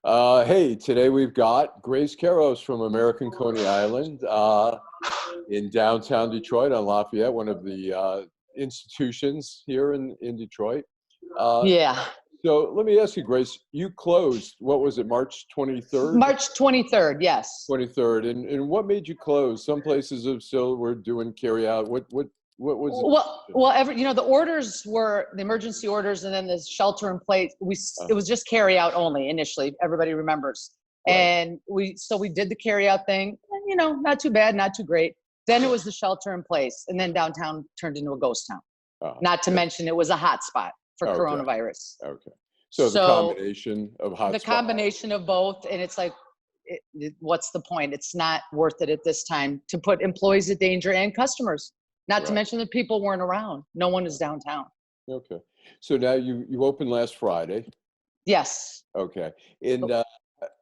Hey, today we've got Grace Keros from American Coney Island in downtown Detroit on Lafayette, one of the institutions here in Detroit. Uh, Yeah, so let me ask you, Grace, you closed, what was it, March 23rd? March 23rd, yes. 23rd. And what made you close? Some places have still were doing carry out. What was it? The orders were the emergency orders, and then the shelter in place. It was just carry out only initially. Everybody remembers, Right. and we did the carry out thing. And, not too bad, not too great. Then it was the shelter in place, and then downtown turned into a ghost town. Not to mention it was a hot spot for coronavirus. Okay. So the combination of the combination of both, and it's like, what's the point? It's not worth it at this time to put employees at danger and customers. Not to mention that people weren't around. No one is downtown. Okay. So now you opened last Friday. Yes. Okay. And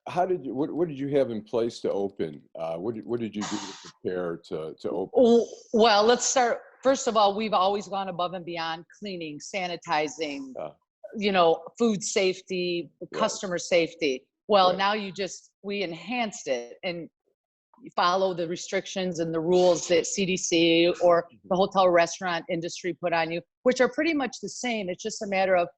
what did you have in place to open? What did you do to prepare to open? Well, let's start. First of all, we've always gone above and beyond cleaning, sanitizing, food safety, customer safety. Well, now we enhanced it and follow the restrictions and the rules that CDC or the hotel restaurant industry put on you, which are pretty much the same. It's just a matter of,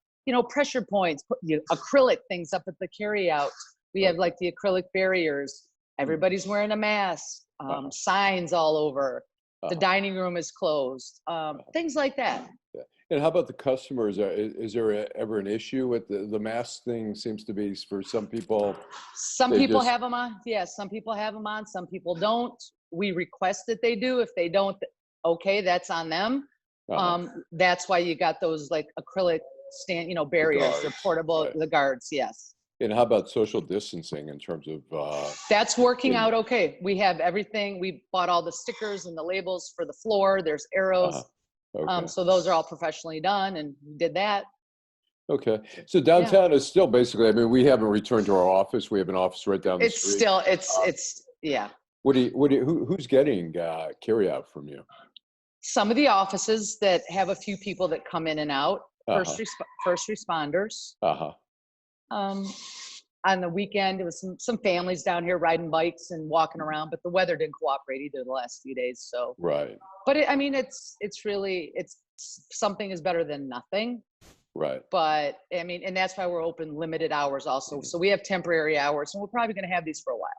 pressure points, acrylic things up at the carry out. We have like the acrylic barriers. Everybody's wearing a mask, signs all over. The dining room is closed, things like that. And how about the customers? Is there ever an issue with the mask thing? Seems to be for some people. Some people have them on. Yes, some people have them on. Some people don't. We request that they do. If they don't, okay, that's on them. That's why you got those like acrylic barriers. They're portable. The guards, yes. And how about social distancing in terms of? That's working out okay. We have everything. We bought all the stickers and the labels for the floor. There's arrows. So those are all professionally done, and we did that. Okay. So downtown is still basically, we haven't returned to our office. We have an office right down the street. Yeah. Who's getting carry out from you? Some of the offices that have a few people that come in and out, first responders. On the weekend, it was some families down here riding bikes and walking around, but the weather didn't cooperate either the last few days. So, but it's really, something is better than nothing. Right. But and that's why we're open limited hours also. So we have temporary hours, and we're probably going to have these for a while.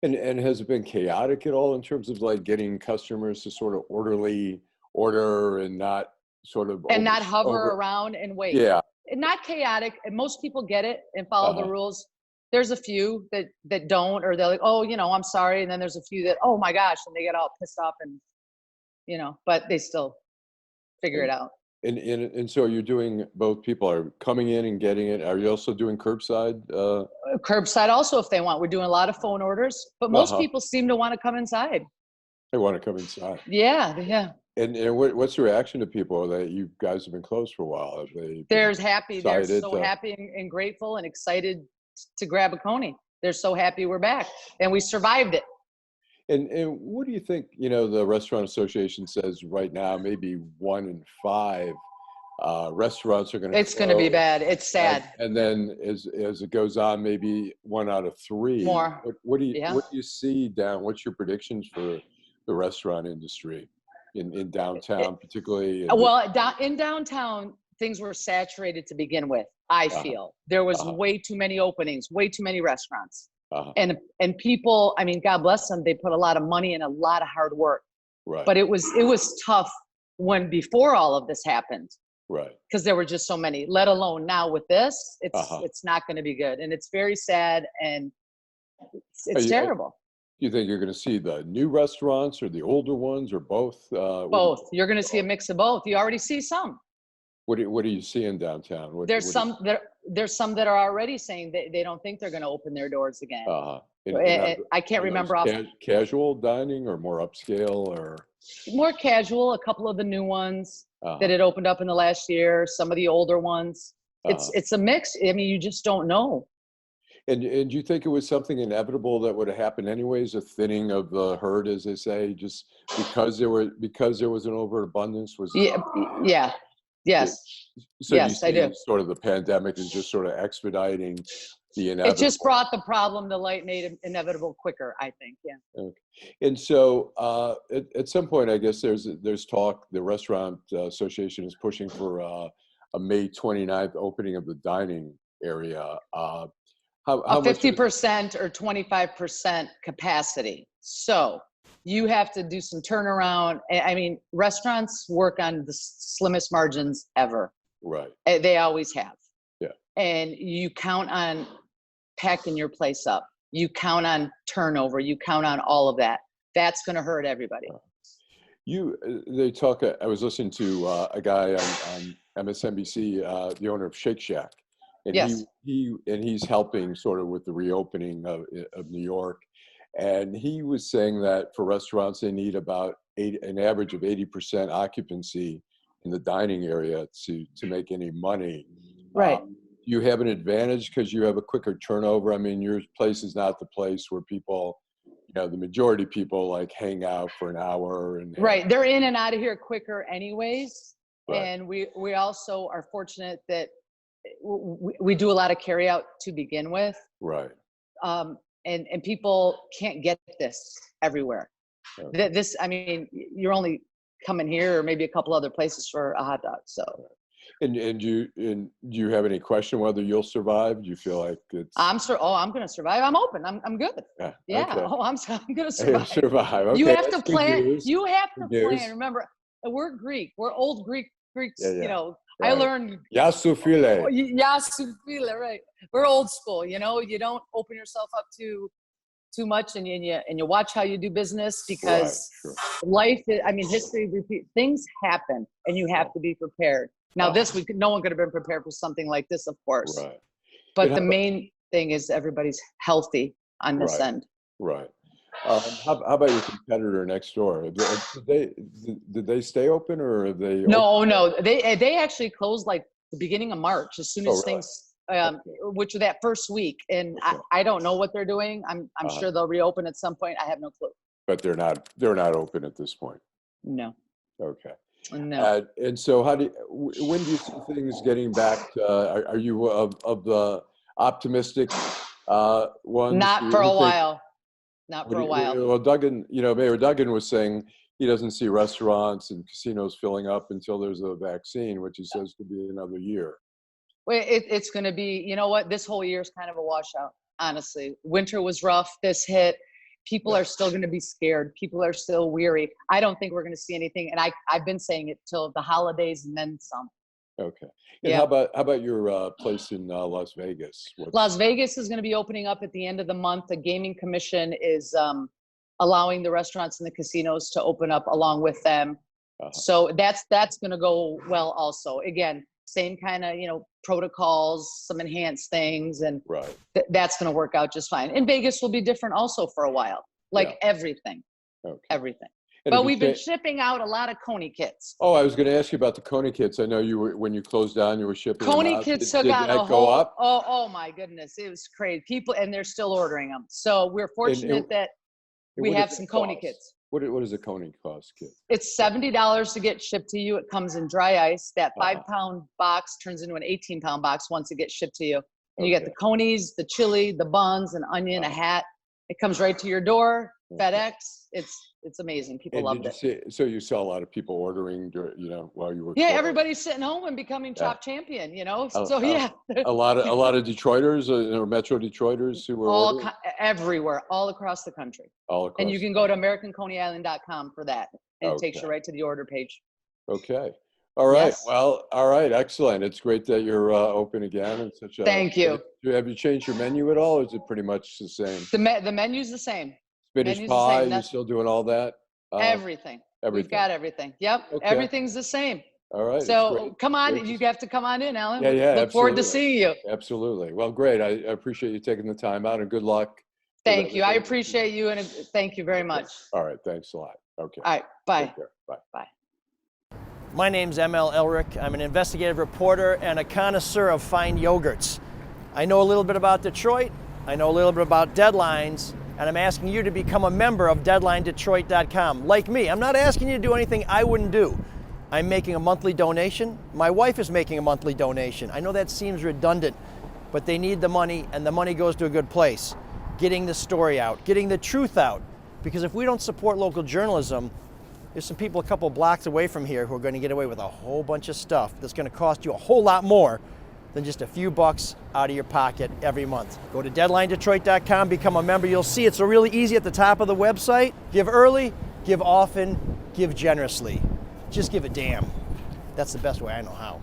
And has it been chaotic at all in terms of like getting customers to sort of orderly order and not sort of not hover around and wait? Yeah. And not chaotic. And most people get it and follow the rules. There's a few that don't, or they're like, oh, I'm sorry. And then there's a few that, oh my gosh, and they get all pissed off and, but they still figure it out. And so you're doing, both people are coming in and getting it. Are you also doing curbside? Curbside also, if they want. We're doing a lot of phone orders, but most people seem to want to come inside. They want to come inside. Yeah. And what's the reaction to people that you guys have been closed for a while? They're happy. They're so happy and grateful and excited to grab a Coney. They're so happy we're back and we survived it. And what do you think, the Restaurant Association says right now, maybe 1 in 5 restaurants are going to It's going to be bad. It's sad. And then as it goes on, maybe 1 out of 3. More. What do you see what's your predictions for the restaurant industry in downtown, particularly? In downtown, things were saturated to begin with. I feel there was way too many openings, way too many restaurants, and people. God bless them. They put a lot of money and a lot of hard work. Right. But it was tough before all of this happened. Right. Because there were just so many. Let alone now with this, it's not going to be good, and it's very sad and it's terrible. Do you think you're going to see the new restaurants or the older ones or both? Both. You're going to see a mix of both. You already see some. What do you see in downtown? There's some that are already saying they don't think they're going to open their doors again. I can't remember. Casual dining or more upscale or? More casual. A couple of the new ones that had opened up in the last year. Some of the older ones. It's a mix. You just don't know. And do you think it was something inevitable that would have happened anyways, a thinning of the herd, as they say, just because there was an overabundance? Yes. So yes, I do. Sort of the pandemic is just sort of expediting the It inevitable. just brought the problem to light, made it inevitable quicker, I think. Yeah. Okay. And so at some point, I guess there's talk, the Restaurant Association is pushing for a May 29th opening of the dining area. How A much? 50% or 25% capacity. So you have to do some turnaround. I mean, restaurants work on the slimmest margins ever. Right. They always have. Yeah. And you count on packing your place up. You count on turnover. You count on all of that. That's going to hurt everybody. They talk. I was listening to a guy on MSNBC, the owner of Shake Shack, and Yes. he's helping sort of with the reopening of New York, and he was saying that for restaurants they need about an average of 80% occupancy in the dining area to make any money. Right. Do you have an advantage because you have a quicker turnover? I mean, your place is not the place where people, the majority of people like hang out for an hour and right. They're in and out of here quicker anyways. Right. And we also are fortunate that we do a lot of carry out to begin with. Right. And people can't get this everywhere. Okay. This, I mean, you're only coming here or maybe a couple other places for a hot dog. So. And do you have any question whether you'll survive? Do you feel like it's? I'm going to survive. I'm open. I'm good. Yeah. Okay. Oh, I'm going to survive. Survive. Okay, you have to that's good plan. news. You have to Good news. plan. Remember, we're Greek. We're old Greeks. Yeah. I Right. learned. Yasufile. Yasufile, right. We're old school. You don't open yourself up too much, and you watch how you do business because Right. Sure. life. History repeats. Things happen, and you have to be prepared. Now, no one could have been prepared for something like this, of course. Right. But the main thing is everybody's healthy on this end. Right. How about your competitor next door? Did they stay open or have they? No. They actually closed like the beginning of March as soon as things, which was that first week. And Okay. I don't know what they're doing. I'm sure they'll reopen at some point. I have no clue. But they're not open at this point. No. Okay. No. And so when do you see things getting back to, are you of the optimistic ones? Not for a while. Not for a while. Well, Mayor Duggan was saying he doesn't see restaurants and casinos filling up until there's a vaccine, which he says could be another year. Well, it's going to be, you know what? This whole year is kind of a washout, honestly. Winter was rough. This hit. People are still going to be scared. People are still weary. I don't think we're going to see anything. And I've been saying it till the holidays and then some. Okay. And how about your place in Las Vegas? Las Vegas is going to be opening up at the end of the month. The Gaming Commission is allowing the restaurants and the casinos to open up along with them. So that's going to go well also. Again, same kind of, protocols, some enhanced things, and that's going to work out just fine. And Vegas will be different also for a while, everything. Okay. Everything. And but we've been shipping out a lot of Coney kits. Oh, I was going to ask you about the Coney kits. I know when you closed down, you were shipping Coney them kits out. took out that go up? Oh my goodness. It was crazy. People, and they're still ordering them. So we're fortunate that we have some Coney kits. What does a Coney cost kit? It's $70 to get shipped to you. It comes in dry ice. That 5-pound box turns into an 18-pound box once it gets shipped to you. And you get the Conies, the chili, the buns, an onion, a hat. It comes right to your door. FedEx. It's amazing. People loved it. So you saw a lot of people ordering, while you were. Yeah, everybody's sitting home and becoming top champion. So yeah. A lot of Detroiters or Metro Detroiters who were everywhere, all across the country. And you can go to AmericanConeyIsland.com for that, and it takes you right to the order page. Okay. All right. Yes. Well, all right. Excellent. It's great that you're open again. And Thank you. Have you changed your menu at all, or is it pretty much the same? The menu's the same. Spinach pie, you're still doing all that? Everything. We've got everything. Yep. Okay. Everything's the same. All right. So come on. You have to come on in, Allan. Yeah. Look forward to seeing you. Absolutely. Well, great. I appreciate you taking the time out, and good luck. Thank you. I appreciate you, and thank you very much. All right. Thanks a lot. Okay. All right. Bye. Take care. Bye. Bye. My name's M.L. Elric. I'm an investigative reporter and a connoisseur of fine yogurts. I know a little bit about Detroit. I know a little bit about deadlines. And I'm asking you to become a member of DeadlineDetroit.com. Like me, I'm not asking you to do anything I wouldn't do. I'm making a monthly donation. My wife is making a monthly donation. I know that seems redundant, but they need the money, and the money goes to a good place. Getting the story out, getting the truth out. Because if we don't support local journalism, there's some people a couple blocks away from here who are going to get away with a whole bunch of stuff that's going to cost you a whole lot more than just a few bucks out of your pocket every month. Go to deadlinedetroit.com, become a member. You'll see it's really easy at the top of the website. Give early, give often, give generously. Just give a damn. That's the best way I know how.